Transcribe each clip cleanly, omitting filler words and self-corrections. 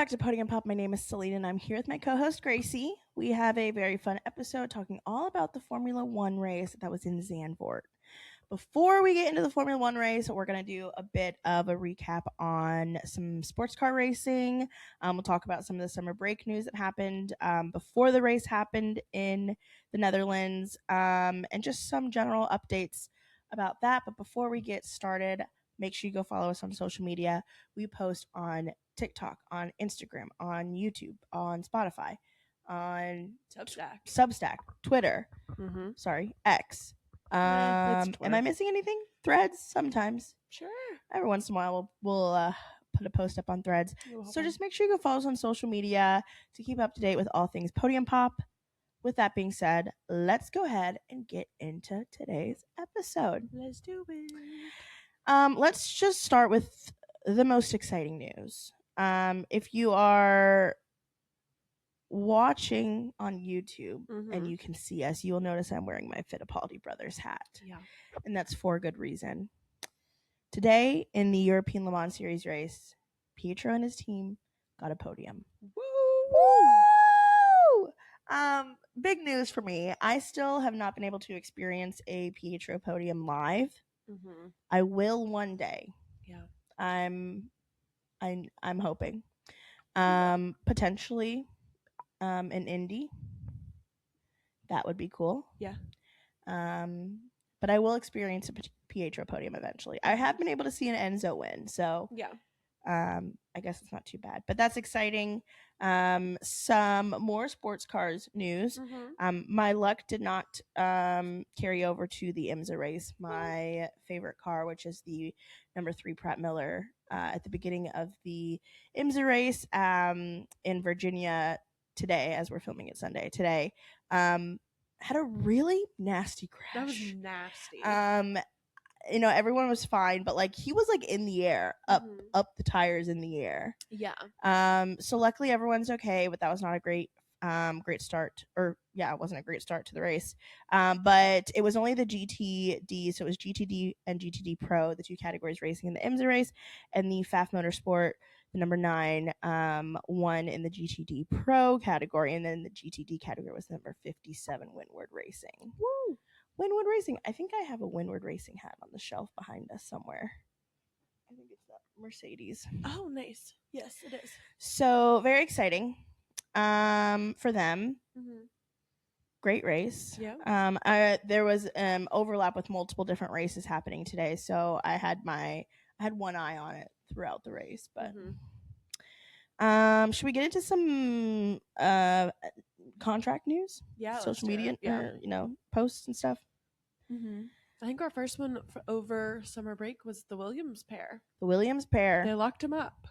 Back to Podium Pop. My name is Celine and I'm here with my co-host Gracie. We have a very fun episode talking all about the Formula One race that was in Zandvoort. Before we get into the Formula One race, we're going to do a bit of a recap on some sports car racing. We'll talk about some of the summer break news that happened before the race happened in the Netherlands, and just some general updates about that. But before we get started, make sure you go follow us on social media. We post on TikTok, on Instagram, on YouTube, on Spotify, on Substack, Twitter. Sorry, X. Am I missing anything? Threads sometimes. Sure. Every once in a while, we'll put a post up on Threads. So just make sure you go follow us on social media to keep up to date with all things Podium Pop. With that being said, let's go ahead and get into today's episode. Let's do it. Let's just start with the most exciting news. If you are watching on YouTube and you can see us, you will notice I'm wearing my Fittipaldi Brothers hat. Yeah. And that's for a good reason. Today, in the European Le Mans Series race, Pietro and his team got a podium. Woo! Big news for me. I still have not been able to experience a Pietro podium live. I will one day. Yeah. I'm hoping. Potentially an Indy. That would be cool. Yeah. But I will experience a Pietro podium eventually. I have been able to see an Enzo win, so yeah. I guess it's not too bad. But that's exciting. Some more sports cars news. My luck did not carry over to the IMSA race. My favorite car, which is the number 3 Pratt Miller, at the beginning of the IMSA race in Virginia today, as we're filming it Sunday today, had a really nasty crash. That was nasty. Everyone was fine, but like he was like in the air, up the tires in the air. Yeah. So luckily everyone's okay, but that was not a great start, or yeah, it wasn't a great start to the race. But it was only the GTD, so it was GTD and GTD Pro, the two categories racing in the IMSA race, and the FAF Motorsport, the number 9, won in the GTD Pro category, and then the GTD category was the number 57 Windward Racing. Woo! Windward Racing. I think I have a Windward Racing hat on the shelf behind us somewhere. I think it's that Mercedes. Oh, nice. Yes, it is. So very exciting for them. Great race. Yeah. There was overlap with multiple different races happening today, so I had one eye on it throughout the race. But should we get into some contract news? Yeah. Social media, or posts and stuff. I think our first one over summer break was the Williams pair. The Williams pair. They locked him up.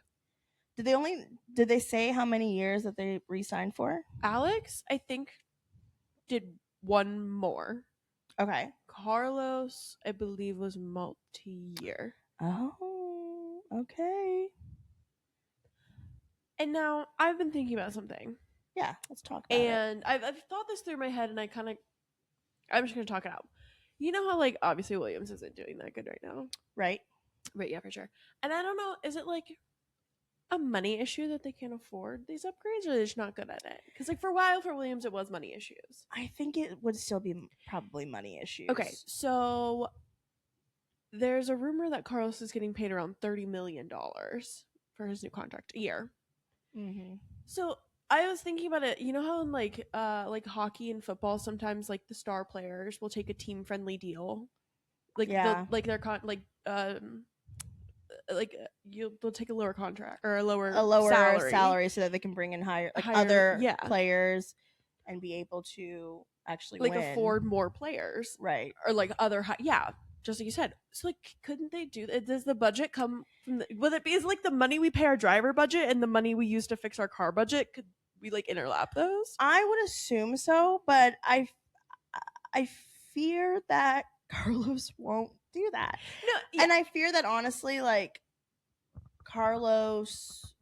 Did they say how many years that they re-signed for? Alex, I think, did one more. Okay. Carlos, I believe, was multi-year. Oh, okay. And now I've been thinking about something. Yeah, let's talk about it. And I've thought this through my head, and I'm just going to talk it out. You know how, like, obviously Williams isn't doing that good right now. Right. Right, yeah, for sure. And I don't know, is it, like, a money issue that they can't afford these upgrades, or they're just not good at it? Because, like, for a while for Williams, it was money issues. I think it would still be probably money issues. Okay, so there's a rumor that Carlos is getting paid around $30 million for his new contract a year. So I was thinking about it. You know how in like hockey and football, sometimes like the star players will take a team friendly deal, like they'll take a lower contract or a lower salary so that they can bring in higher other players and be able to actually like win. afford more players, right? Or like other just like you said. So like, couldn't they do that? Does the budget come from would it be is like the money we pay our driver budget and the money we use to fix our car budget? Could we like interlap those? I would assume so, but I fear that Carlos won't do that. No, yeah. And I fear that honestly, like Carlos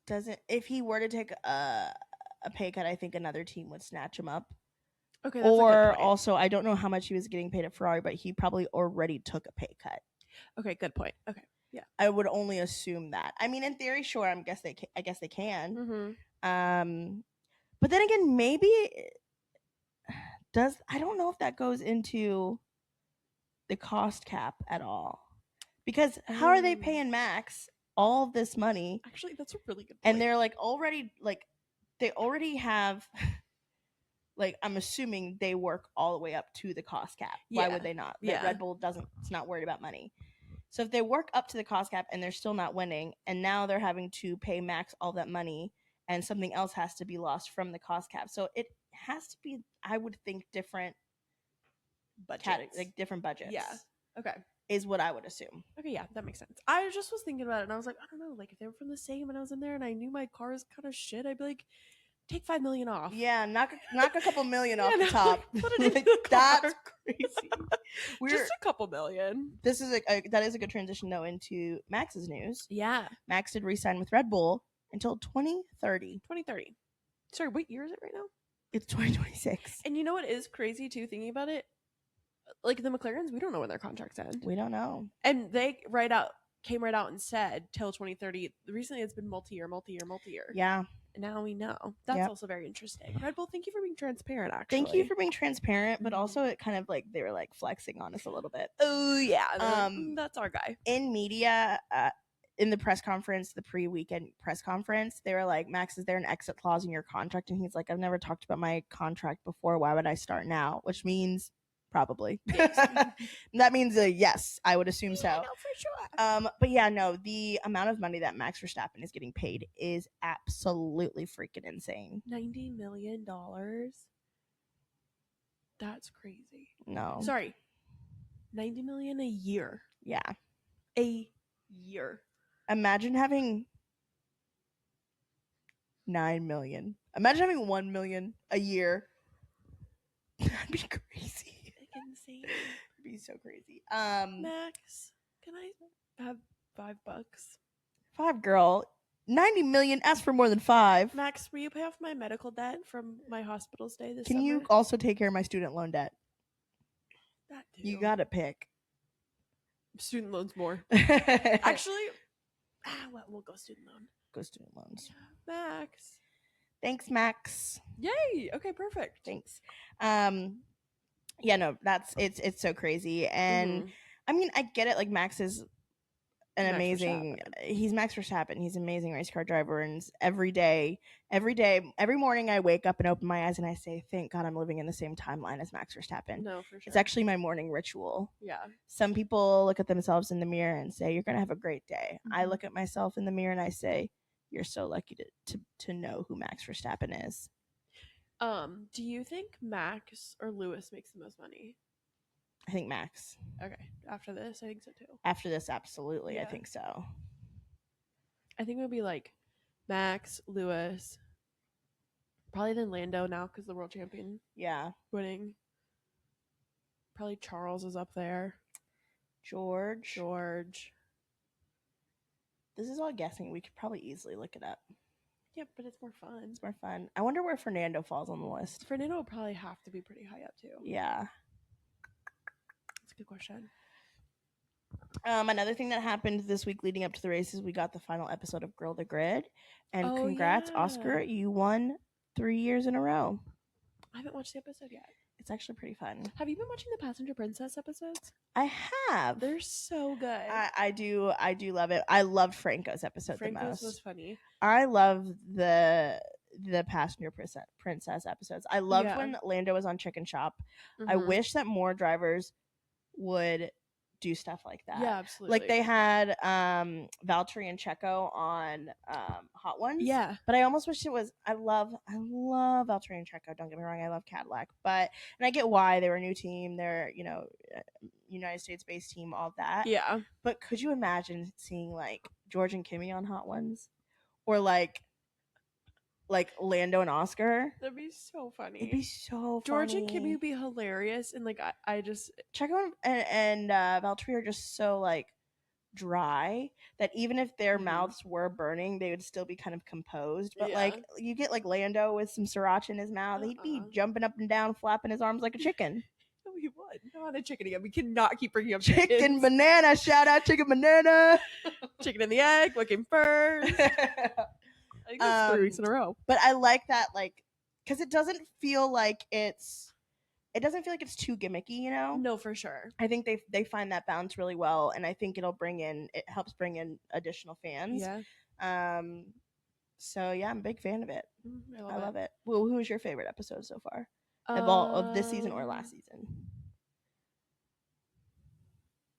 doesn't. If he were to take a pay cut, I think another team would snatch him up. Okay. Or also, I don't know how much he was getting paid at Ferrari, but he probably already took a pay cut. Okay, good point. Okay. Yeah. I would only assume that. I mean, in theory, sure. I guess they can. But then again, maybe I don't know if that goes into the cost cap at all. Because how are they paying Max all of this money? Actually, that's a really good point. And they're like already like they already have like I'm assuming they work all the way up to the cost cap. Why would they not? Yeah. Red Bull it's not worried about money. So if they work up to the cost cap and they're still not winning, and now they're having to pay Max all that money, and something else has to be lost from the cost cap. So it has to be, I would think, different budgets. like different budgets. Yeah. Okay. Is what I would assume. Okay, yeah, that makes sense. I just was thinking about it, and I was like, I don't know, like if they were from the same and I was in there and I knew my car is kind of shit, I'd be like, take $5 million off. Yeah, knock a couple million off the top. Put it in like, the car. That's crazy. Just a couple million. This is that is a good transition though into Max's news. Yeah. Max did re-sign with Red Bull until 2030. 2030. Sorry, what year is it right now? It's 2026. And you know what is crazy too, thinking about it? Like the McLarens, we don't know when their contracts end. We don't know. And they came right out and said till 2030. Recently it's been multi-year. Yeah. And now we know. That's also very interesting. Red Bull, thank you for being transparent, actually. Thank you for being transparent, but also it kind of like they were like flexing on us a little bit. Oh yeah. That's our guy. In media, in the press conference, the pre-weekend press conference, they were like, Max, is there an exit clause in your contract? And he's like, I've never talked about my contract before. Why would I start now? Which means probably. Yes. That means yes, I would assume so. I know for sure. But yeah, no, the amount of money that Max Verstappen is getting paid is absolutely freaking insane. $90 million? That's crazy. No. Sorry. $90 million a year. Yeah. A year. Imagine having 9 million. Imagine having 1 million a year. That'd be crazy. Insane. It'd be so crazy. Max, can I have $5? 5, girl. 90 million. Ask for more than 5. Max, will you pay off my medical debt from my hospital stay this Can summer? you also take care of my student loan debt? That too. You gotta pick. Student loans more. Actually, we'll go student loan. Go student loans. Yeah. Max. Thanks, Max. Yay. Okay, perfect. Thanks. Yeah, no, it's so crazy. And I mean, I get it. Like Max is an amazing, he's Max Verstappen. He's an amazing race car driver. And every morning I wake up and open my eyes and I say, thank God I'm living in the same timeline as Max Verstappen. No, for sure. It's actually my morning ritual. Yeah. Some people look at themselves in the mirror and say, you're going to have a great day. I look at myself in the mirror and I say, you're so lucky to know who Max Verstappen is. Do you think Max or Lewis makes the most money? I think Max. Okay. After this, I think so too. After this, absolutely. Yeah. I think so. I think it would be like Max, Lewis, probably then Lando now because the world champion. Yeah. Winning. Probably Charles is up there. George. This is all guessing. We could probably easily look it up. Yeah, but it's more fun. It's more fun. I wonder where Fernando falls on the list. Fernando will probably have to be pretty high up too. Yeah. That's a good question. Another thing that happened this week leading up to the races, we got the final episode of Girl the Grid. And congrats, Oscar. You won 3 years in a row. I haven't watched the episode yet. It's actually pretty fun. Have you been watching the Passenger Princess episodes? I have. They're so good. I do love it. I loved Franco's episode the most. Franco's was funny. I love the Passenger Princess episodes. I loved when Lando was on Chicken Shop. I wish that more drivers would do stuff like that. Yeah, absolutely. Like they had Valtteri and Checo on Hot Ones. Yeah. But I almost wish it was I love Valtteri and Checo, don't get me wrong, I love Cadillac. And I get why they were a new team, they're, United States based team, all that. Yeah. But could you imagine seeing like George and Kimmy on Hot Ones? Or like Lando and Oscar? That'd be so funny. It'd be so funny. George and Kimmy would be hilarious, and like I just Checo and Valtteri are just so like dry that even if their mouths were burning, they would still be kind of composed. But like you get like Lando with some sriracha in his mouth, he'd be jumping up and down, flapping his arms like a chicken. No, he would. Not a chicken again. We cannot keep bringing up Chicken chickens. banana. Shout out chicken banana. Chicken and the egg, looking first. I think that's 3 weeks in a row. But I like that, like, because it doesn't feel like it's too gimmicky, you know? No, for sure. I think they find that balance really well, and I think it helps bring in additional fans. Yeah. So yeah, I'm a big fan of it. I love it. Well, who was your favorite episode so far of this season or last season?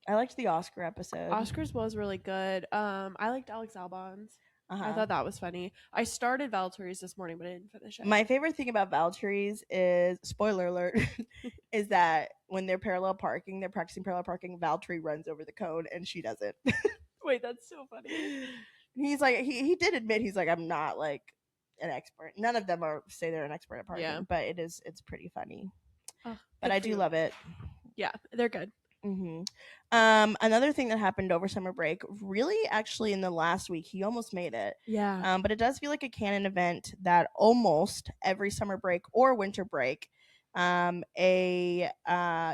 I liked the Oscar episode. Oscars was really good. I liked Alex Albon's. I thought that was funny. I started Valtteri's this morning, but I didn't finish it. My favorite thing about Valtteri's is, spoiler alert, is that when they're practicing parallel parking, Valtteri runs over the cone and she doesn't. Wait, that's so funny. He's like, he did admit, he's like, I'm not like an expert. None of them say they're an expert at parking, but it's pretty funny. But I do love it. Yeah, they're good. Mm-hmm. Another thing that happened over summer break, really actually in the last week, he almost made it. Yeah. But it does feel like a canon event that almost every summer break or winter break, a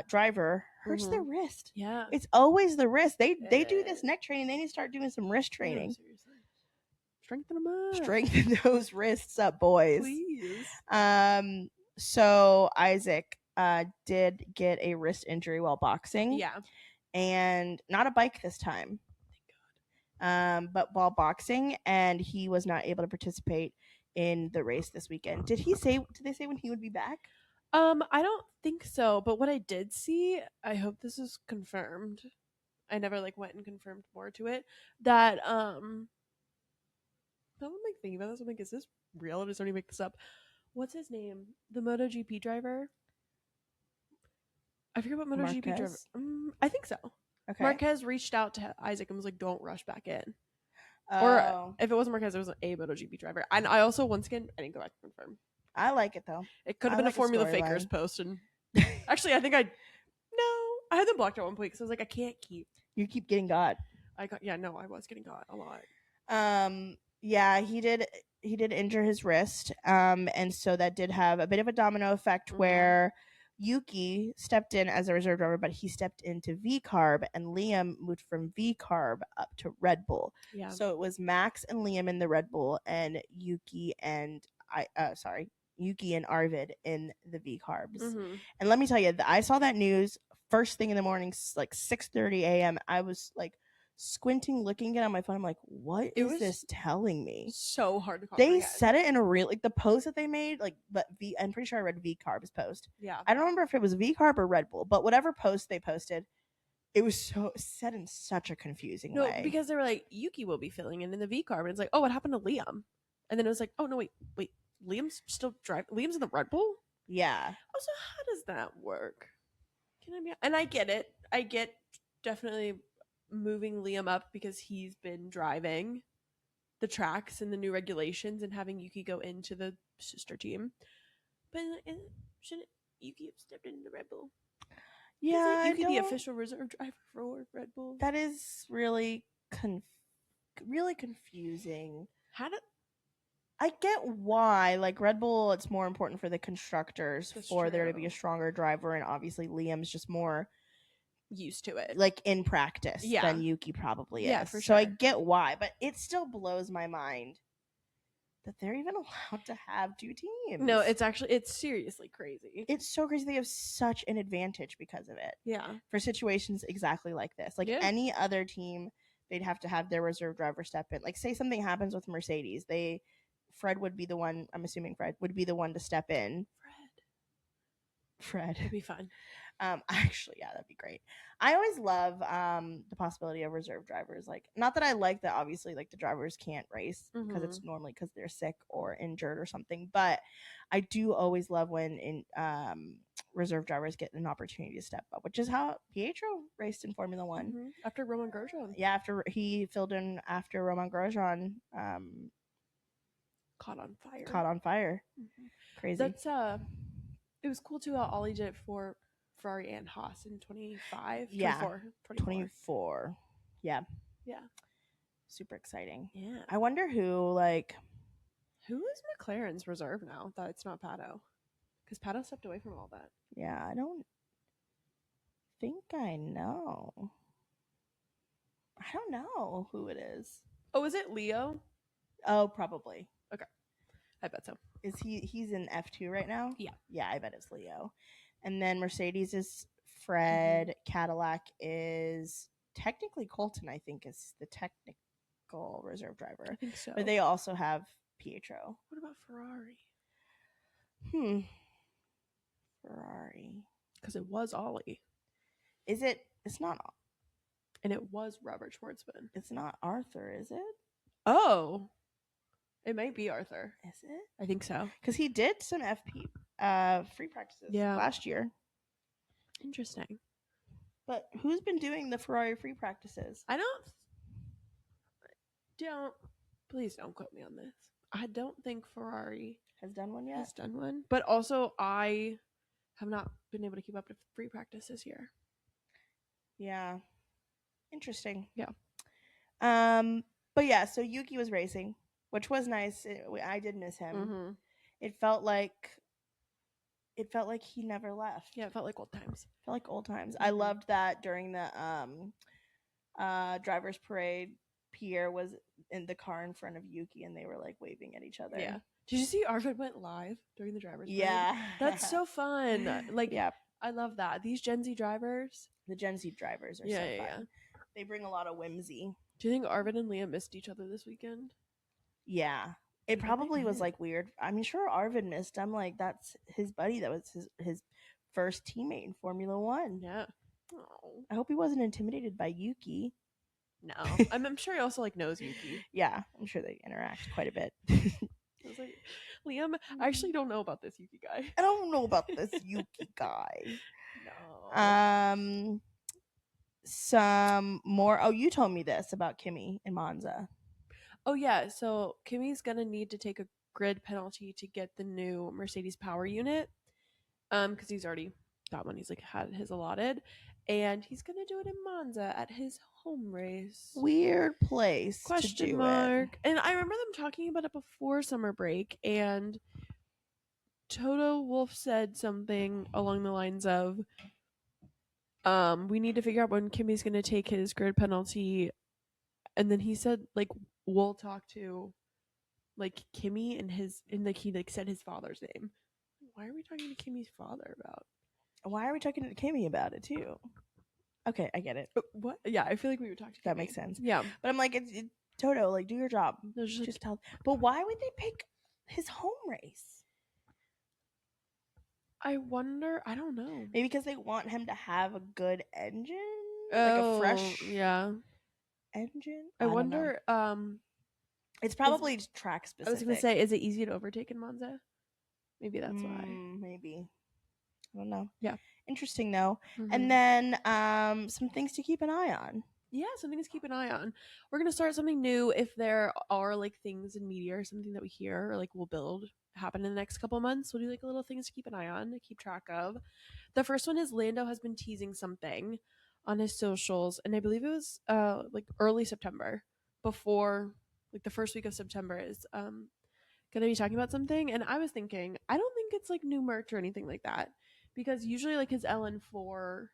driver hurts their wrist. Yeah. It's always the wrist. They do this neck training. They need to start doing some wrist training. Yeah, seriously. Strengthen them up. Strengthen those wrists up, boys. Please. So Isaac did get a wrist injury while boxing. Yeah. And not a bike this time. Thank God. But while boxing, and he was not able to participate in the race this weekend. Did they say when he would be back? I don't think so, but what I did see, I hope this is confirmed. I never went and confirmed more to it. That I'm thinking about this. I'm like, is this real or does somebody make this up? What's his name? The MotoGP driver? I forget what MotoGP driver. I think so. Okay. Marquez reached out to Isaac and was like, "Don't rush back in." Or if it wasn't Marquez, it was a MotoGP driver. And I also, once again, I didn't go back to confirm. I like it though. It could have been a Formula Fakers post, and actually, I think I had them blocked at one point because I was like, I can't keep. You keep getting got. I was getting got a lot. Yeah, he did injure his wrist. And so that did have a bit of a domino effect where Yuki stepped in as a reserve driver, but he stepped into V-Carb, and Liam moved from V-Carb up to Red Bull. Yeah. So it was Max and Liam in the Red Bull, and Yuki and Arvid in the V-Carbs. Mm-hmm. And let me tell you, I saw that news first thing in the morning, like 6:30 a.m. I was like squinting, looking at it on my phone. I'm like, what is this telling me? So hard to comprehend. They said it in a real, the post that they made, I'm pretty sure I read V-Carb's post. Yeah. I don't remember if it was V-Carb or Red Bull, but whatever post they posted, it was so said in such a confusing way. No, because they were like, Yuki will be filling in the V-Carb, and it's like, oh, what happened to Liam? And then it was like, oh no, wait, Liam's still driving. Liam's in the Red Bull? Yeah. Also, how does that work? And I get it. I get definitely moving Liam up because he's been driving the tracks and the new regulations and having Yuki go into the sister team. But shouldn't Yuki have stepped into Red Bull? Yeah, Yuki the official reserve driver for Red Bull. That is really really confusing. I get why, Red Bull, it's more important for the constructors there to be a stronger driver, and obviously Liam's just more used to it, in practice, than Yuki probably is. Yeah, for sure. So I get why, but it still blows my mind that they're even allowed to have two teams. No, it's seriously crazy. It's so crazy. They have such an advantage because of it. Yeah. For situations exactly like this. Any other team, they'd have to have their reserve driver step in. Say something happens with Mercedes, Fred would be the one, I'm assuming Fred would be the one to step in. Fred. It'd be fun. Actually, yeah, that'd be great. I always love the possibility of reserve drivers. Not that I like that obviously the drivers can't race because it's normally because they're sick or injured or something, but I do always love when reserve drivers get an opportunity to step up, which is how Pietro raced in Formula One after Romain Grosjean. Yeah, after he filled in after Romain Grosjean caught on fire. Crazy. That's it was cool too how Ollie did it for Ferrari and Haas in 25. Yeah, 24. Yeah. Super exciting. Yeah. I wonder who is McLaren's reserve now that it's not Pato, because Pato stepped away from all that. Yeah, I don't. think I know. I don't know who it is. Oh, is it Leo? Oh, probably. Okay. I bet so. Is he's in F2 right now? Yeah. Yeah, I bet it's Leo. And then Mercedes is Fred. Cadillac is technically Colton, I think, is the technical reserve driver. I think so. But they also have Pietro. What about Ferrari? Ferrari. Because it was Ollie. Is it? It's not. And it was Robert Schwartzman. It's not Arthur, is it? Oh. It might be Arthur. Is it? I think so. Because he did some FP free practices last year. Interesting. But who's been doing the Ferrari free practices? I don't. Please don't quote me on this. I don't think Ferrari has done one yet. But also, I have not been able to keep up to free practice this year. Yeah. Interesting. Yeah. But yeah, so Yuki was racing, which was nice. I did miss him. Mm-hmm. It felt like he never left. Yeah, it felt like old times. Mm-hmm. I loved that during the driver's parade. Pierre was in the car in front of Yuki, and they were like waving at each other. Yeah. Did you see Arvid went live during the driver's parade? Yeah. That's so fun. Like, yeah. I love that. These Gen Z drivers. The Gen Z drivers are so fun. Yeah. They bring a lot of whimsy. Do you think Arvid and Leah missed each other this weekend? Yeah. It probably was like weird. I mean, sure, Arvid missed. I'm like, that's his buddy. That was his first teammate in Formula One. Yeah. Oh. I hope he wasn't intimidated by Yuki. No. I'm sure he also like knows Yuki. Yeah, I'm sure they interact quite a bit. I was like, Liam, I actually don't know about this Yuki guy. I don't know about this Yuki guy. No. Some more. Oh, you told me this about Kimi in Monza. Oh yeah, so Kimi's gonna need to take a grid penalty to get the new Mercedes power unit, because he's already got one. He's like had his allotted, and he's gonna do it in Monza at his home race. Weird place. Question mark. And I remember them talking about it before summer break, and Toto Wolff said something along the lines of, we need to figure out when Kimi's gonna take his grid penalty, and then he said like we'll talk to like Kimi and he like said his father's name. Why are we talking to Kimi's father about? Why are we talking to Kimi about it too? Okay, I get it. What? Yeah, I feel like we would talk to Kimi. That makes sense. Yeah, but I'm like, it's Toto, like do your job. Just tell. But why would they pick his home race? I wonder. I don't know. Maybe because they want him to have a good engine, like a fresh engine. I wonder. It's probably track specific. I was gonna say, is it easy to overtake in Monza? Maybe that's why. Maybe. I don't know. Yeah. Interesting though. Mm-hmm. And then some things to keep an eye on. Yeah, some things to keep an eye on. We're gonna start something new if there are like things in media or something that we hear or like we'll build happen in the next couple of months. We'll do like little things to keep an eye on, to keep track of. The first one is Lando has been teasing something on his socials, and I believe it was like early September, before like the first week of September is gonna be talking about something. And I was thinking, I don't think it's like new merch or anything like that, because usually like his LN4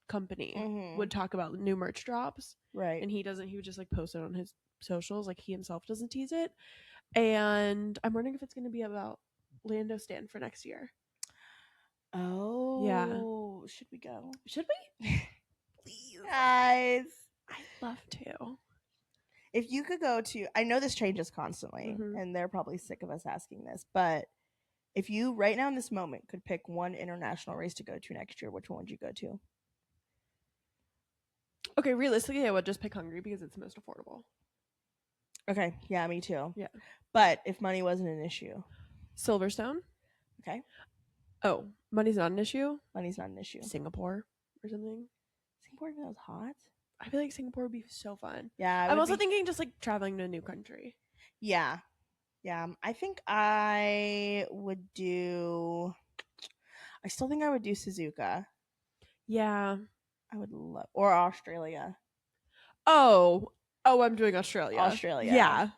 company would talk about new merch drops, right? And he would just like post it on his socials, like he himself doesn't tease it. And I'm wondering if it's going to be about Lando stand for next year. Oh yeah, should we go? Should we? Please, guys, I'd love to. If you could go to, I know this changes constantly, and they're probably sick of us asking this, but if you right now in this moment could pick one international race to go to next year, which one would you go to? Okay, realistically, I would just pick Hungary because it's the most affordable. Okay, yeah, me too. Yeah. But if money wasn't an issue? Silverstone. Okay. Oh, money's not an issue? Money's not an issue. Singapore or something? Singapore even though it's hot? I feel like Singapore would be so fun. Yeah. I'm also thinking just like traveling to a new country. Yeah. Yeah. I think I would do... I still think I would do Suzuka. Yeah. I would love... Or Australia. Oh, I'm doing Australia. Yeah.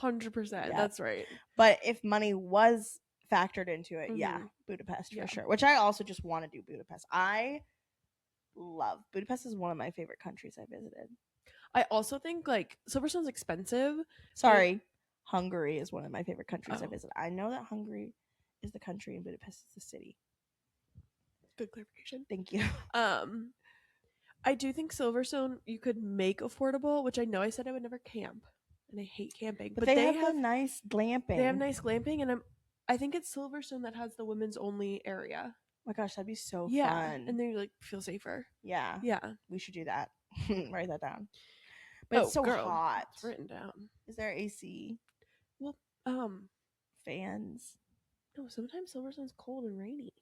100%. Yeah. That's right. But if money was factored into it, yeah, Budapest for sure. Which I also just want to do Budapest. I love. Budapest is one of my favorite countries I visited. I also think like Silverstone's expensive. Sorry, Hungary is one of my favorite countries I Oh. visited. I know that Hungary is the country and Budapest is the city. Good clarification. Thank you. I do think Silverstone you could make affordable, which I know I said I would never camp, and I hate camping. But they have the nice glamping. They have nice glamping, and I think it's Silverstone that has the women's only area. Oh my gosh, that'd be so Yeah, fun. and then you like feel safer. Yeah. Yeah. We should do that. Write that down. But it's so hot. It's written down. Is there AC? Well, fans. No, sometimes Silverstone's cold and rainy.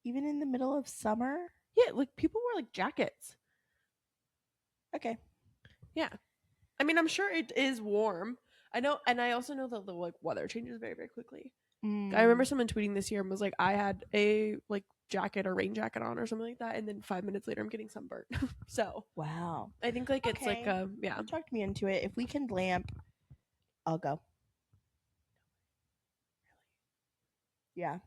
Even in the middle of summer? Yeah, like people wear like jackets. Okay. Yeah. I mean, I'm sure it is warm. I know, and I also know that the like weather changes very, very quickly. I remember someone tweeting this year and was like, I had a like jacket or rain jacket on or something like that, and then 5 minutes later I'm getting sunburned. So wow. I think like it's like yeah. Talked me into it. If we can glamp, I'll go. Yeah.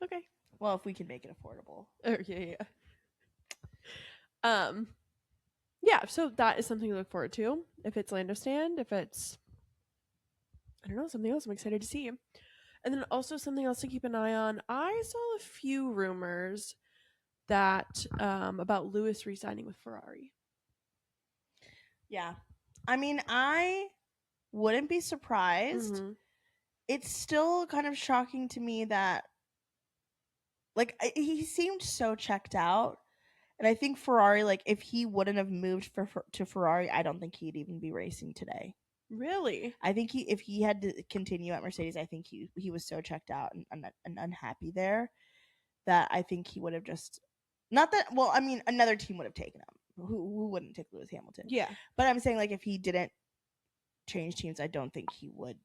Okay. Well, if we can make it affordable. Yeah. Yeah, so that is something to look forward to. If it's Land of Stand, if it's I don't know, something else I'm excited to see. And then also something else to keep an eye on. I saw a few rumors that about Lewis re-signing with Ferrari. Yeah. I mean, I wouldn't be surprised. Mm-hmm. It's still kind of shocking to me that like he seemed so checked out. And I think Ferrari, like if he wouldn't have moved to Ferrari, I don't think he'd even be racing today. Really? I think if he had to continue at Mercedes, I think he was so checked out and unhappy there that I think he would have just not that well. I mean, another team would have taken him. Who wouldn't take Lewis Hamilton? Yeah, but I'm saying like if he didn't change teams, I don't think he would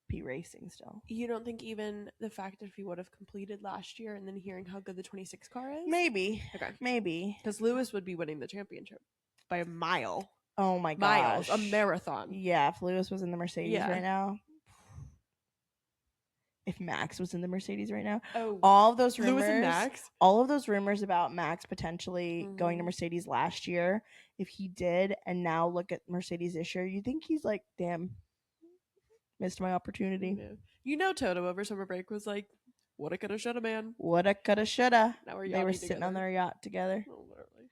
be racing still. You don't think even the fact that if he would have completed last year and then hearing how good the 26 car is? Maybe. Okay. Maybe. Because Lewis would be winning the championship by a mile. Oh my gosh. Miles. A marathon. Yeah, if Lewis was in the Mercedes right now. If Max was in the Mercedes right now. Oh. All of those rumors. Lewis and Max? All of those rumors about Max potentially going to Mercedes last year. If he did, and now look at Mercedes this year, you think he's like, damn. Missed my opportunity. Yeah. You know, Toto over summer break was like, "Woulda, coulda, shoulda, man. Woulda, coulda, shoulda." Now they were sitting on their yacht together. Oh, literally.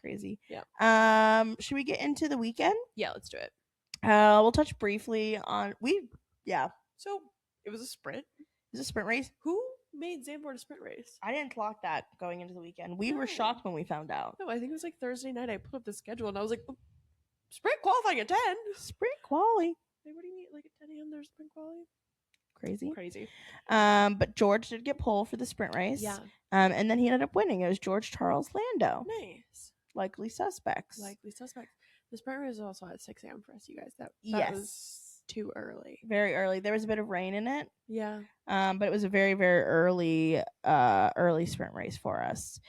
Crazy. Yeah. Should we get into the weekend? Yeah, let's do it. We'll touch briefly on So it was a sprint. It was a sprint race. Who made Zandvoort a sprint race? I didn't clock that going into the weekend. We were shocked when we found out. No, I think it was like Thursday night. I put up the schedule and I was like, oh, sprint qualifying at 10. Sprint quali. What do you mean? Like at 10 a.m. there's sprint quality? Crazy. But George did get pole for the sprint race. Yeah. And then he ended up winning. It was George Charles Lando. Nice. Likely suspects. The sprint race was also at 6 a.m. for us, you guys. That was too early. Very early. There was a bit of rain in it. Yeah. But it was a very, very early sprint race for us.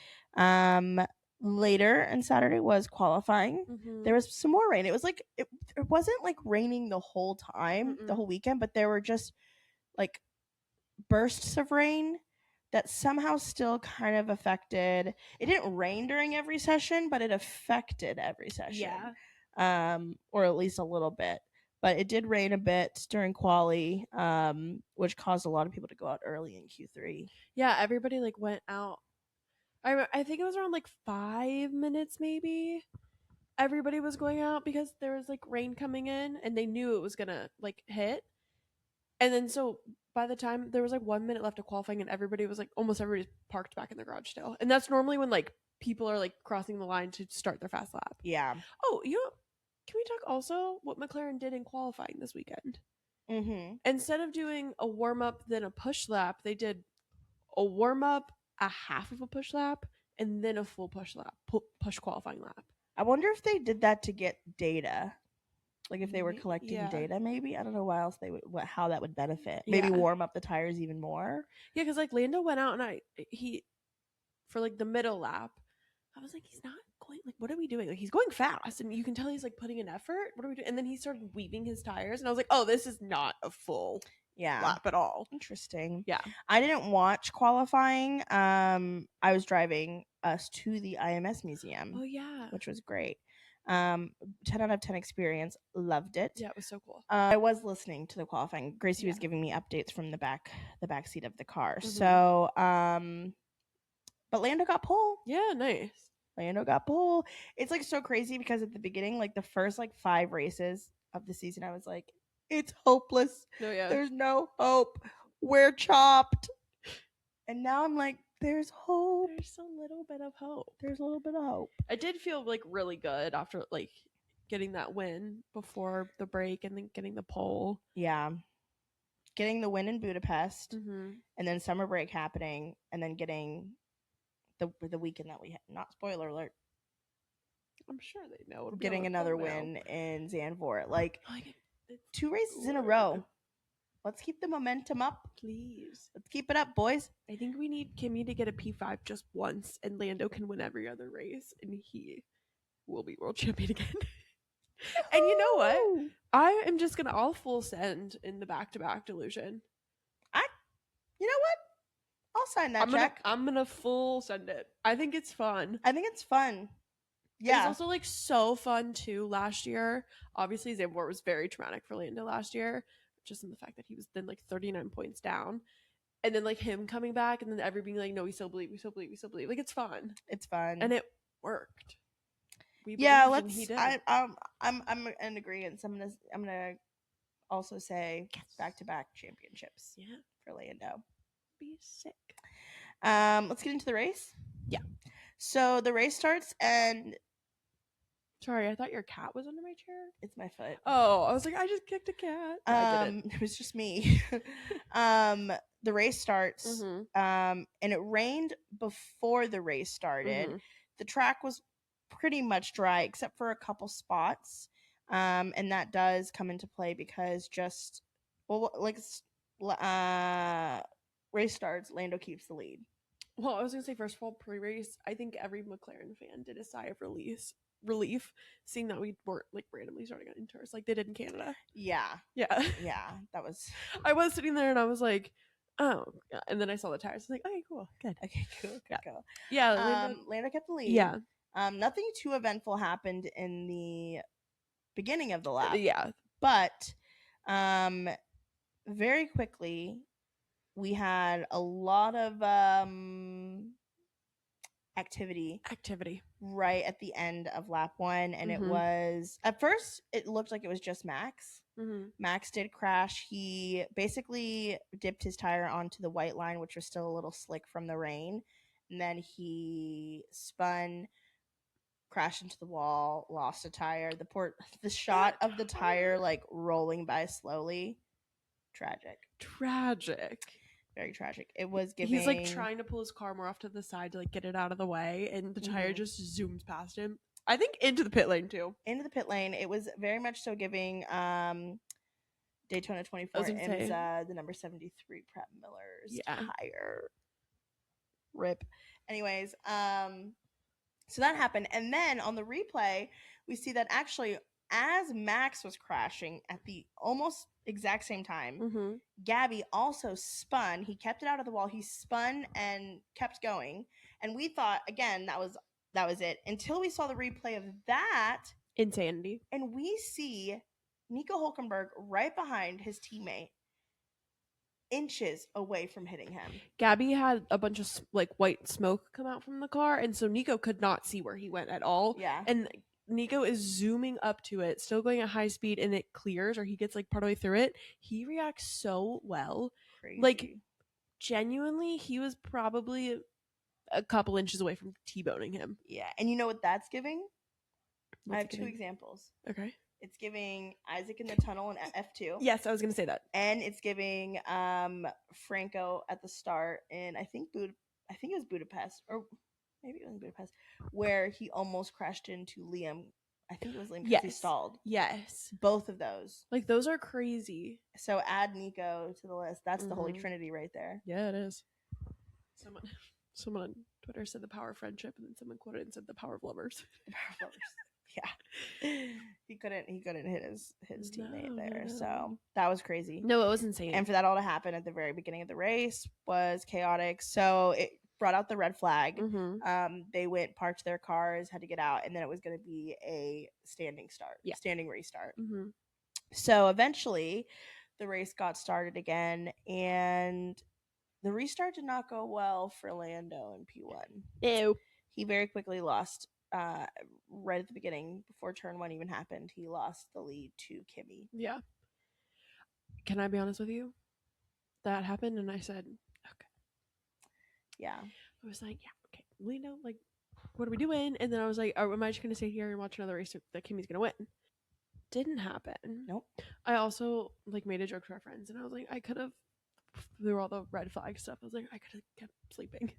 Later and Saturday was qualifying. There was some more rain. It was like it wasn't like raining the whole time, the whole weekend, but there were just like bursts of rain that somehow still kind of affected. It didn't rain during every session, but it affected every session. Yeah. Or at least a little bit. But it did rain a bit during quali, which caused a lot of people to go out early in Q3. Yeah, everybody like went out. I think it was around like 5 minutes maybe. Everybody was going out because there was like rain coming in and they knew it was gonna like hit. And then so by the time there was like 1 minute left of qualifying and everybody was like almost everybody's parked back in their garage still. And that's normally when like people are like crossing the line to start their fast lap. Yeah. Oh, can we talk also what McLaren did in qualifying this weekend? Instead of doing a warm-up then a push lap, they did a warm-up, a half of a push lap, and then a full push qualifying lap. I wonder if they did that to get data. Like if they were collecting data, maybe. I don't know why else they would how that would benefit. Maybe warm up the tires even more. Yeah, because like Lando went out and he for like the middle lap, I was like, he's not going, like, what are we doing? Like, he's going fast and you can tell he's like putting an effort. What are we doing? And then he started weaving his tires and I was like, oh, this is not a full lap at all. Interesting. Yeah. I didn't watch qualifying. I was driving us to the IMS museum. Oh yeah. Which was great. 10 out of 10 experience. Loved it. Yeah, it was so cool. I was listening to the qualifying. Gracie was giving me updates from the back seat of the car. So, but Lando got pole. Yeah, nice. Lando got pole. It's like so crazy because at the beginning, like the first like 5 races of the season, I was like, it's hopeless. Oh yeah. There's no hope. We're chopped. And now I'm like, there's hope. There's a little bit of hope. There's a little bit of hope. I did feel like really good after like getting that win before the break and then getting the pole. Yeah. Getting the win in Budapest and then summer break happening and then getting the weekend that we had. Not spoiler alert. I'm sure they know. Getting another win in Zandvoort. Like 2 races in a row. Let's keep the momentum up. Please. Let's keep it up, boys. I think we need Kimmy to get a P5 just once, and Lando can win every other race, and he will be world champion again. And you know what? I am just going to all full send in the back-to-back delusion. You know what? I'll sign that check. I'm going to full send it. I think it's fun. Yeah. It's also like so fun too. Last year, obviously Zandvoort was very traumatic for Lando last year, just in the fact that he was then like 39 points down. And then like him coming back and then everybody being like, no, we still believe. Like it's fun. And it worked. Let's I'm in agreement. I'm gonna also say back-to-back championships for Lando. Be sick. Let's get into the race. Yeah. So the race starts and sorry, I thought your cat was under my chair. It's my foot. Oh, I was like, I just kicked a cat. It was just me. The race starts, and it rained before the race started. The track was pretty much dry except for a couple spots, and that does come into play because race starts, Lando keeps the lead. Well, I was gonna say, first of all, pre-race, I think every McLaren fan did a sigh of relief seeing that we weren't like randomly starting on inters like they did in Canada. Yeah, that was. I was sitting there and I was like, oh, yeah. And then I saw the tires. I was like, okay, cool, good. Okay, cool. Yeah, Lando kept the lead. Yeah. Nothing too eventful happened in the beginning of the lap. Yeah, but very quickly we had a lot of activity right at the end of lap 1, and it was, at first it looked like it was just Max. Max did crash. He basically dipped his tire onto the white line, which was still a little slick from the rain, and then he spun, crashed into the wall, lost a tire. The shot of the tire like rolling by slowly, tragic, very tragic. It was giving. He's like trying to pull his car more off to the side to like get it out of the way, and the tire just zooms past him. I think into the pit lane too. It was very much so giving Daytona 24 and the number 73 Pratt Miller's tire. Rip. Anyways, so that happened, and then on the replay we see that actually as Max was crashing at the almost exact same time, Gabby also spun. He kept it out of the wall. He spun and kept going, and we thought again that was it until we saw the replay of that insanity, and we see Nico Hülkenberg right behind his teammate, inches away from hitting him. Gabby had a bunch of like white smoke come out from the car, and so Nico could not see where he went at all. Yeah, and Nico is zooming up to it, still going at high speed, and it clears, or he gets like part of the way through it. He reacts so well. Crazy. Like genuinely, he was probably a couple inches away from T-boning him. Yeah, and you know what that's giving? I have 2 examples. Okay. It's giving Isaac in the tunnel in F2. Yes, I was going to say that. And it's giving Franco at the start in, I think it was Budapest, or maybe it was Budapest, where he almost crashed into Liam. I think it was Liam because he stalled. Yes. Both of those. Like, those are crazy. So add Nico to the list. That's the Holy Trinity right there. Yeah, it is. Someone on Twitter said the power of friendship, and then someone quoted and said the power of lovers. The power of lovers. Yeah. He couldn't hit his teammate there. No. So that was crazy. No, it was insane. And for that all to happen at the very beginning of the race was chaotic. So it brought out the red flag. They went, parked their cars, had to get out, and then it was going to be a standing restart. So eventually the race got started again, and the restart did not go well for Lando in P1. Ew. He very quickly lost right at the beginning, before turn 1 even happened. He lost the lead to Kimi. Yeah. Can I be honest with you? That happened, and I said, okay. Yeah. I was like, yeah, okay, Lando, like, what are we doing? And then I was like, am I just going to sit here and watch another race that Kimi's going to win? Didn't happen. Nope. I also, like, made a joke to our friends, and I was like, I could have, there were all the red flag stuff. I was like, I could have kept sleeping.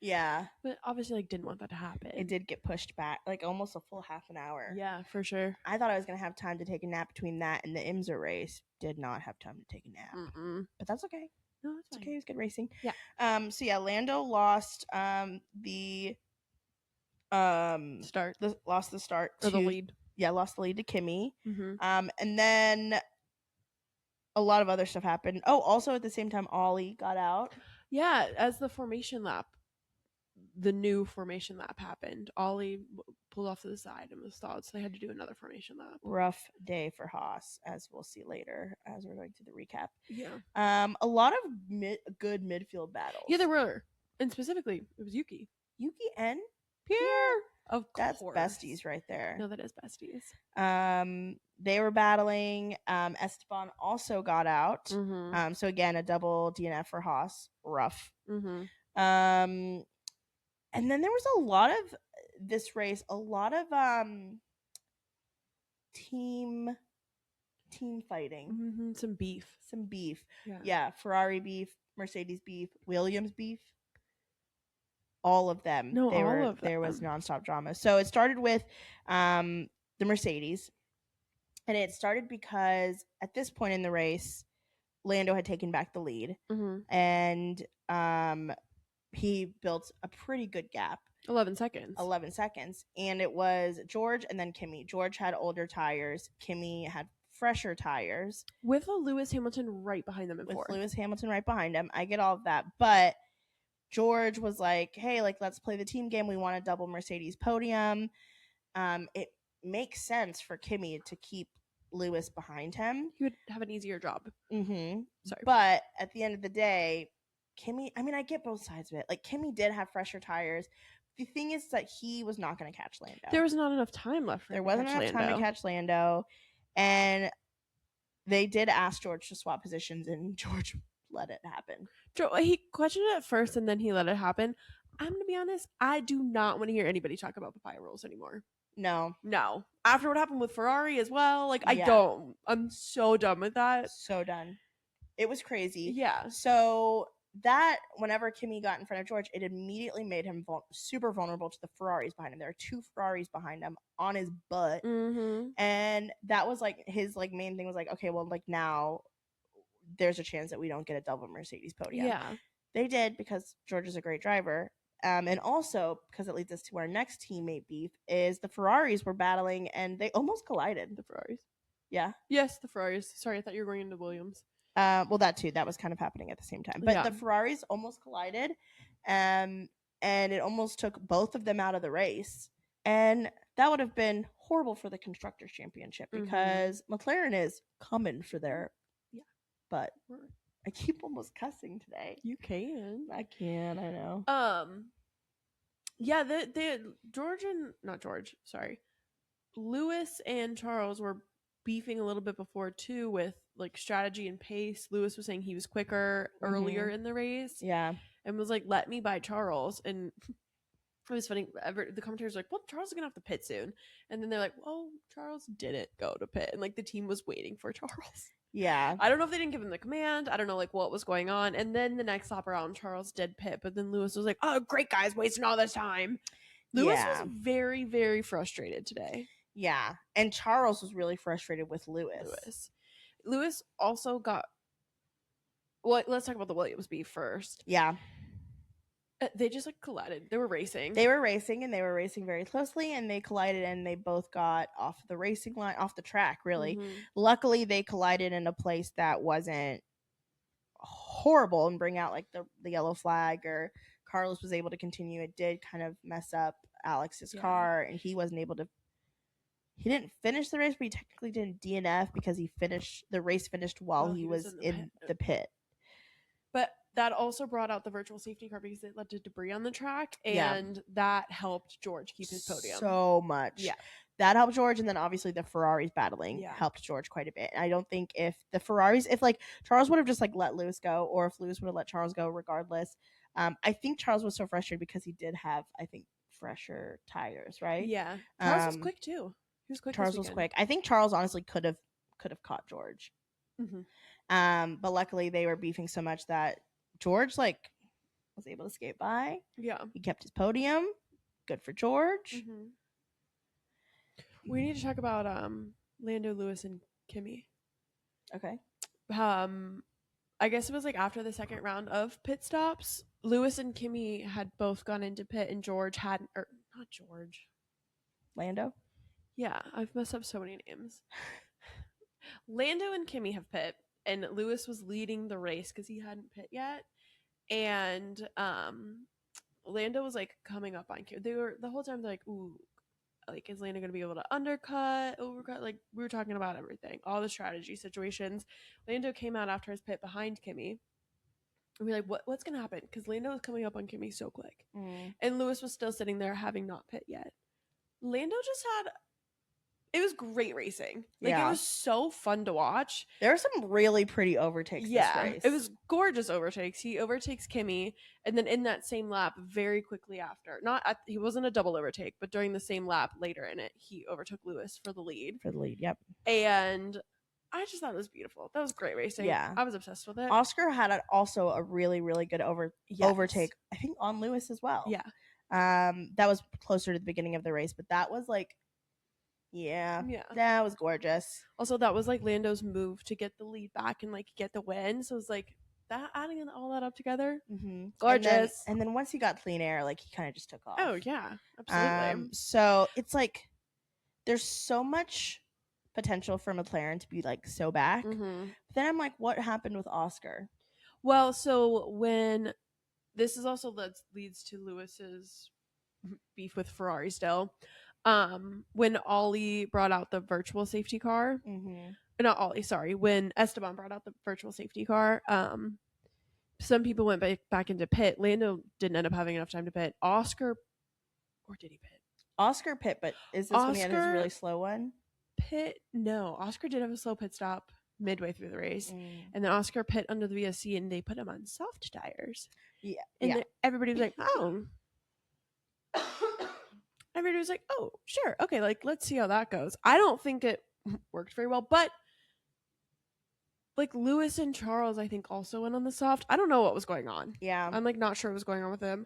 Yeah. But obviously, like, didn't want that to happen. It did get pushed back, like, almost a full half an hour. Yeah, for sure. I thought I was going to have time to take a nap between that and the IMSA race. Did not have time to take a nap. But that's okay. No, that's okay. It was good racing. Yeah. So yeah, Lando lost the start. Lost the start or the lead. Yeah, lost the lead to Kimi. And then a lot of other stuff happened. Oh, also at the same time, Ollie got out. Yeah, as the formation lap, the new formation lap happened. Ollie pulled off to the side and was stalled, so they had to do another formation lap. Rough day for Haas, as we'll see later as we're going through the recap. Yeah. A lot of good midfield battles. Yeah, there were. And specifically, it was Yuki and Pierre. Of That's course. besties right there. No, that is besties. They were battling. Esteban also got out. So again, a double DNF for Haas. Rough. And then there was a lot of this race, a lot of team fighting. Some beef. Yeah. Ferrari beef, Mercedes beef, Williams beef. All of them. No, all of them. There was nonstop drama. So it started with the Mercedes. And it started because at this point in the race, Lando had taken back the lead. And he built a pretty good gap. 11 seconds. And it was George and then Kimi. George had older tires. Kimi had fresher tires. With a Lewis Hamilton right behind them in fourth. I get all of that. But George was like, hey, like, let's play the team game. We want a double Mercedes podium. It makes sense for Kimi to keep Lewis behind him. He would have an easier job. Sorry. But at the end of the day, Kimi, I mean, I get both sides of it. Like, Kimi did have fresher tires. The thing is that he was not going to catch Lando. There was not enough time left for him. There wasn't enough time to catch Lando. And they did ask George to swap positions, and George let it happen. He questioned it at first, and then he let it happen. I'm going to be honest. I do not want to hear anybody talk about papaya rules anymore. No. After what happened with Ferrari as well, like, I don't. I'm so done with that. So done. It was crazy. Yeah. So that, whenever Kimi got in front of George, it immediately made him super vulnerable to the Ferraris behind him. There are 2 Ferraris behind him on his butt. And that was like his like main thing was like, okay, well, like, now there's a chance that we don't get a double Mercedes podium. Yeah. They did, because George is a great driver. And also, because it leads us to our next teammate beef, is the Ferraris were battling and they almost collided. The Ferraris. Yeah. Yes, the Ferraris. Sorry, I thought you were going into Williams. Well, that too. That was kind of happening at the same time. But the Ferraris almost collided. And it almost took both of them out of the race. And that would have been horrible for the Constructors' Championship, because McLaren is coming for their... Yeah. But... I keep almost cussing today. You can. I can, I know. Yeah, Lewis and Charles were beefing a little bit before too, with like strategy and pace. Lewis was saying he was quicker earlier in the race. Yeah. And was like, let me by Charles. And it was funny. The commentators were like, well, Charles is going to have to pit soon. And then they're like, well, Charles didn't go to pit. And like the team was waiting for Charles. Yeah. I don't know if they didn't give him the command. I don't know like what was going on. And then the next lap around, Charles did pit. But then Lewis was like, oh, great guys, wasting all this time. Lewis was very, very frustrated today. Yeah. And Charles was really frustrated with Lewis. Lewis also got... Well, let's talk about the Williams beef first. Yeah. They just like collided. They were racing. They were racing, and they were racing very closely, and they collided, and they both got off the racing line, off the track, really. Luckily, they collided in a place that wasn't horrible and bring out like the yellow flag, or Carlos was able to continue. It did kind of mess up Alex's car, and he wasn't able to. He didn't finish the race, but he technically didn't DNF because the race finished while he was in the pit. But that also brought out the virtual safety car because it led to debris on the track, and that helped George keep his podium so much. Yeah, that helped George, and then obviously the Ferraris battling helped George quite a bit. And I don't think if the Ferraris, if like Charles would have just like let Lewis go, or if Lewis would have let Charles go, regardless, I think Charles was so frustrated because he did have, I think, fresher tires, right? Yeah, Charles was quick too. He was quick. Charles was quick. I think Charles honestly could have caught George. But luckily they were beefing so much that George like was able to skate by. Yeah, he kept his podium. Good for George. We need to talk about Lando, Lewis, and Kimi. Okay. I guess it was like after the second round of pit stops, Lewis and Kimi had both gone into pit, and George hadn't, or not George, Lando. Yeah, I've messed up so many names. Lando and Kimi have pit, and Lewis was leading the race because he hadn't pit yet, and Lando was like coming up on Kimi. They were the whole time they're like, ooh, like is Lando gonna be able to undercut, overcut? Like we were talking about everything, all the strategy situations. Lando came out after his pit behind Kimi, and we're like, what's gonna happen? Because Lando was coming up on Kimi so quick, and Lewis was still sitting there having not pit yet. Lando just had. It was great racing. Like it was so fun to watch. There were some really pretty overtakes this race. It was gorgeous overtakes. He overtakes Kimi, and then in that same lap, very quickly after, he wasn't a double overtake, but during the same lap later in it, he overtook Lewis for the lead. Yep. And I just thought it was beautiful. That was great racing. Yeah, I was obsessed with it. Oscar had also a really, really good overtake, I think, on Lewis as well. Yeah. That was closer to the beginning of the race, but that was like. Yeah, that was gorgeous. Also, that was like Lando's move to get the lead back and like get the win. So it was like that, adding all that up together, gorgeous. And then once he got clean air, like he kind of just took off. Oh yeah, absolutely. So it's like there's so much potential for McLaren to be like so back. But then I'm like, what happened with Oscar? Well, so when this is also leads to Lewis's beef with Ferrari still. When Ollie brought out the virtual safety car, not Ollie, sorry, when Esteban brought out the virtual safety car, some people went back into pit. Lando didn't end up having enough time to pit. Oscar, or did he pit? Oscar pit, but is this when he had his really slow one? Pit, no. Oscar did have a slow pit stop midway through the race, and then Oscar pit under the VSC, and they put him on soft tires. Yeah, and everybody was like, oh. Everybody was like, oh, sure. Okay, like, let's see how that goes. I don't think it worked very well, but, like, Lewis and Charles, I think, also went on the soft. I don't know what was going on. Yeah. I'm, like, not sure what was going on with him.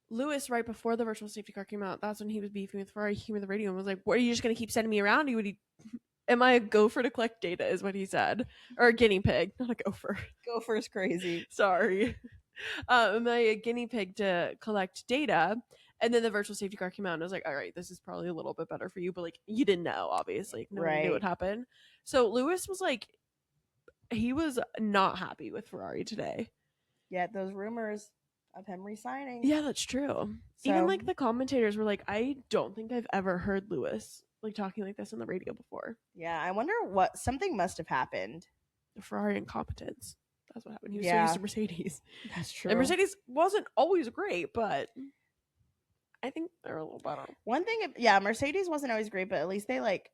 Lewis, right before the virtual safety car came out, that's when he was beefing with Ferrari. He came with the radio and was like, what, are you just going to keep sending me around? Am I a gopher to collect data, is what he said. Or a guinea pig, not a gopher. Gopher's crazy. Sorry. Am I a guinea pig to collect data? And then the virtual safety car came out, and I was like, all right, this is probably a little bit better for you. But, like, you didn't know, obviously. Nobody knew what happened. So Lewis was, like, he was not happy with Ferrari today. Yeah, those rumors of him resigning. Yeah, that's true. So, even, like, the commentators were like, I don't think I've ever heard Lewis, like, talking like this on the radio before. Yeah, I wonder something must have happened. The Ferrari incompetence. That's what happened. He was so used to Mercedes. That's true. And Mercedes wasn't always great, but I think they're a little better. One thing, Mercedes wasn't always great, but at least they like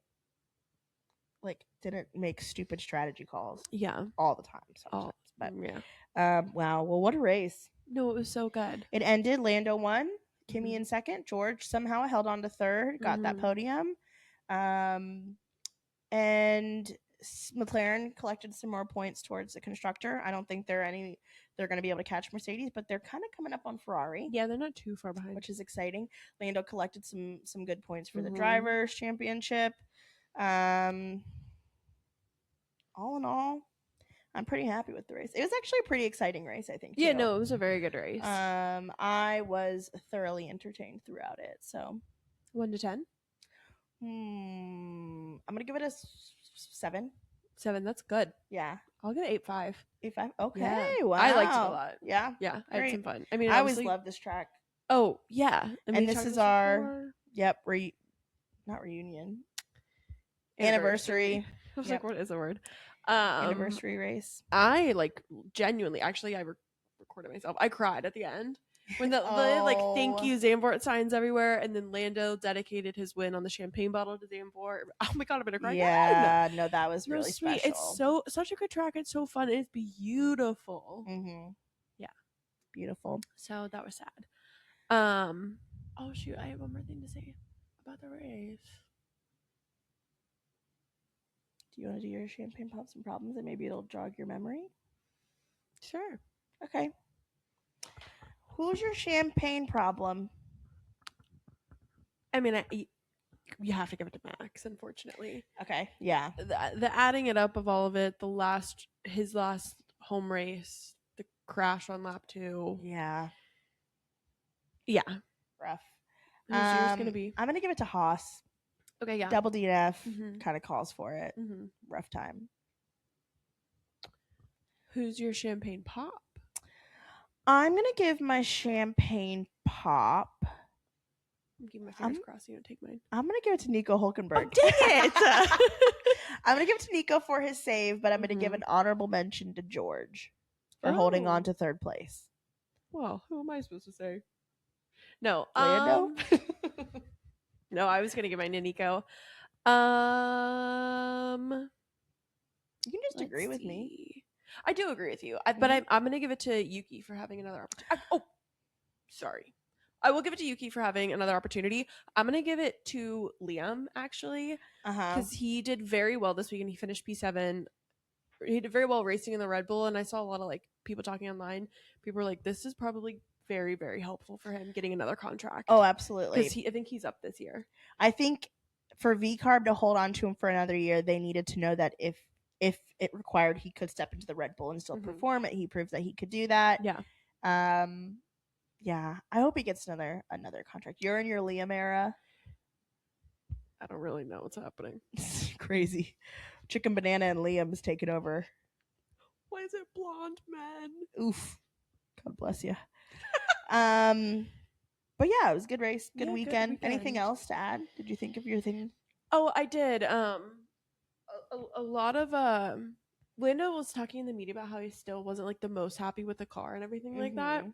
didn't make stupid strategy calls. Yeah, all the time. Sometimes. But wow. Well, what a race! No, it was so good. It ended. Lando won. Kimi in second. George somehow held on to third. Got that podium. And McLaren collected some more points towards the constructor. I don't think they're going to be able to catch Mercedes, but they're kind of coming up on Ferrari. Yeah, they're not too far behind, which is exciting. Lando collected some good points for the drivers' championship. All in all, I'm pretty happy with the race. It was actually a pretty exciting race, I think. Yeah, too. no, it was a very good race. I was thoroughly entertained throughout it. So 1 to 10. I'm gonna give it a 7. 7. That's good. Yeah, I'll give it 8.5. 8.5. Okay, Yeah. wow. I liked it a lot. Yeah, Yeah, I had some fun. I mean, I always love this track. Oh yeah, and this is our not reunion anniversary. I was like, what is the word? Anniversary race. I like genuinely, actually, I recorded myself. I cried at the end when the like thank you Zandvoort signs everywhere, and then Lando dedicated his win on the champagne bottle to Zandvoort. Oh my god, I'm gonna cry. Yeah, no, that was really sweet. special. It's such a good track. It's so fun. It's beautiful. Yeah, beautiful. So that was sad. Oh shoot, I have one more thing to say about the race. Do you want to do your champagne pops and problems, and maybe it'll jog your memory? Sure. Okay. Who's your champagne problem? I mean, you have to give it to Max, unfortunately. Okay. Yeah. The adding it up of all of it, his last home race, the crash on lap 2. Yeah. Yeah. Rough. Who's yours gonna be? I'm gonna give it to Haas. Okay, yeah. Double DNF kind of calls for it. Rough time. Who's your champagne pop? I'm gonna give my champagne pop. I'm keeping my fingers crossed. You don't take mine. I'm gonna give it to Nico Hulkenberg. Oh, dang it! I'm gonna give it to Nico for his save, but I'm gonna give an honorable mention to George for holding on to third place. Well, who am I supposed to say? No, Lando. No, I was gonna give mine to Nico. You can just agree with me. I do agree with you, but I'm gonna give it to Yuki for having another opportunity. Sorry. I will give it to Yuki for having another opportunity. I'm gonna give it to Liam actually, because he did very well this weekend. He finished P7. He did very well racing in the Red Bull, and I saw a lot of like people talking online. People were like, "This is probably very, very helpful for him getting another contract." Oh, absolutely. Because I think he's up this year. I think for VCarb to hold on to him for another year, they needed to know that if it required, he could step into the Red Bull and still perform it. He proves that he could do that. Yeah. Yeah. I hope he gets another contract. You're in your Liam era. I don't really know what's happening. Crazy. Chicken Banana and Liam's taking over. Why is it blonde men? Oof. God bless you. But yeah, it was a good race. Good weekend. Anything else to add? Did you think of your thing? Oh, I did. A lot of Lando was talking in the media about how he still wasn't like the most happy with the car and everything like that.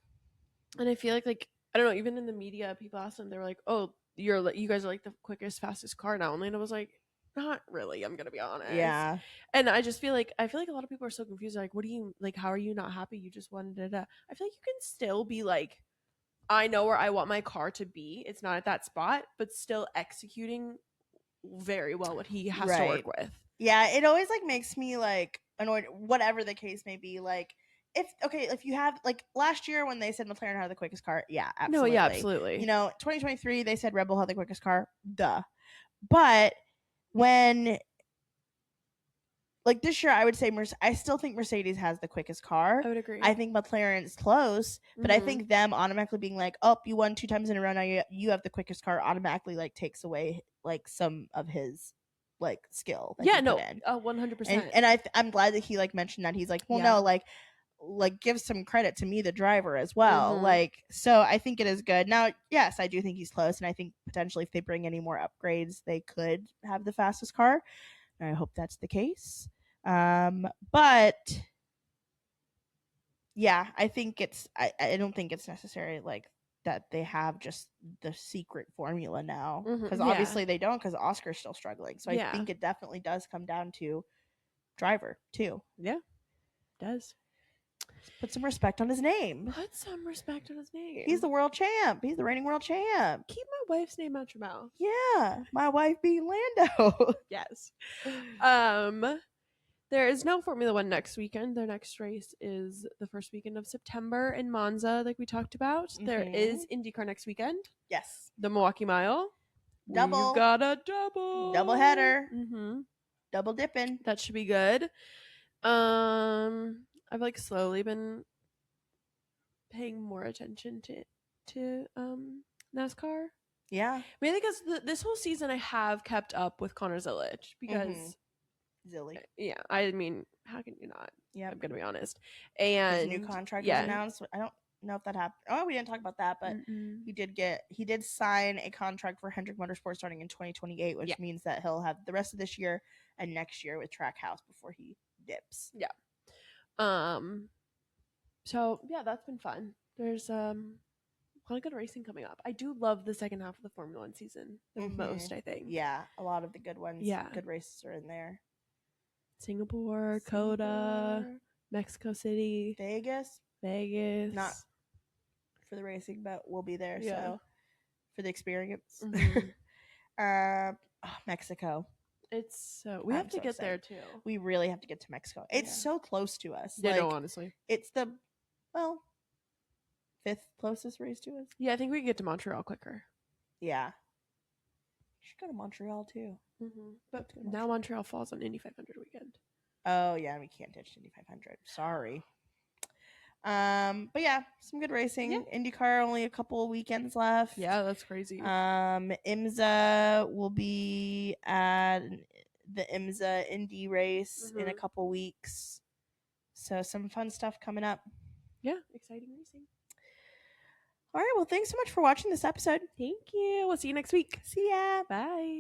And I feel like I don't know, even in the media, people asked him, they were like, "Oh, you guys are like the quickest, fastest car now." And Lando was like, "Not really, I'm gonna be honest." Yeah. And I just feel like a lot of people are so confused. Like, what do you like? How are you not happy? You just wanted it. I feel like you can still be like, I know where I want my car to be. It's not at that spot, but still executing very well what he has to work with. Yeah, it always like makes me like annoyed, whatever the case may be. Like, if you have like last year when they said McLaren had the quickest car, yeah, absolutely. No, yeah, absolutely. 2023 they said Red Bull had the quickest car, duh. But when like this year, I would say I still think Mercedes has the quickest car. I would agree. I think McLaren's close, but I think them automatically being like, "Oh, you won 2 times in a row. Now you have the quickest car," automatically like takes away like some of his like skill. Yeah, no, 100%. And I'm glad that he like mentioned that. He's like, well, no, like give some credit to me, the driver, as well. Like, so I think it is good. Now, yes, I do think he's close, and I think potentially if they bring any more upgrades, they could have the fastest car. I hope that's the case. But yeah, I think I don't think it's necessary like that they have just the secret formula now, because obviously they don't, because Oscar's still struggling. So I think it definitely does come down to driver too. Yeah, it does. Put some respect on his name. Put some respect on his name. He's the world champ. He's the reigning world champ. Keep my wife's name out your mouth. Yeah, my wife being Lando. Yes. There is no Formula One next weekend. Their next race is the first weekend of September in Monza, like we talked about. There is IndyCar next weekend. Yes. The Milwaukee Mile. Double. We got a double. Double header. Double dipping. That should be good. I've like slowly been paying more attention to NASCAR. Yeah. Mainly because this whole season I have kept up with Connor Zilic because Zilly. yeah, I mean, how can you not? Yeah, I'm gonna be honest. his And new contract was announced. I don't know if that happened. Oh, we didn't talk about that, but he did sign a contract for Hendrick Motorsports starting in 2028, which means that he'll have the rest of this year and next year with Trackhouse before he dips. Yeah. So yeah, that's been fun. There's a lot of good racing coming up. I do love the second half of the Formula One season the most, I think. Yeah, a lot of the good ones. Yeah. Good races are in there. Singapore, Coda, Mexico City, Vegas. Vegas. Not for the racing, but we'll be there. Yeah. So for the experience. Mhm. Mexico. It's so we have to get there too. We really have to get to Mexico. It's so close to us. Yeah, no, honestly. It's the fifth closest race to us. Yeah, I think we can get to Montreal quicker. Yeah. You should go to Montreal too. But now Montreal falls on Indy 500 weekend. Oh yeah, we can't ditch Indy 500. Sorry. But yeah, some good racing. Yeah. IndyCar only a couple weekends left. Yeah, that's crazy. IMSA will be at the IMSA Indy race in a couple weeks. So some fun stuff coming up. Yeah, exciting racing. All right, well, thanks so much for watching this episode. Thank you. We'll see you next week. See ya. Bye.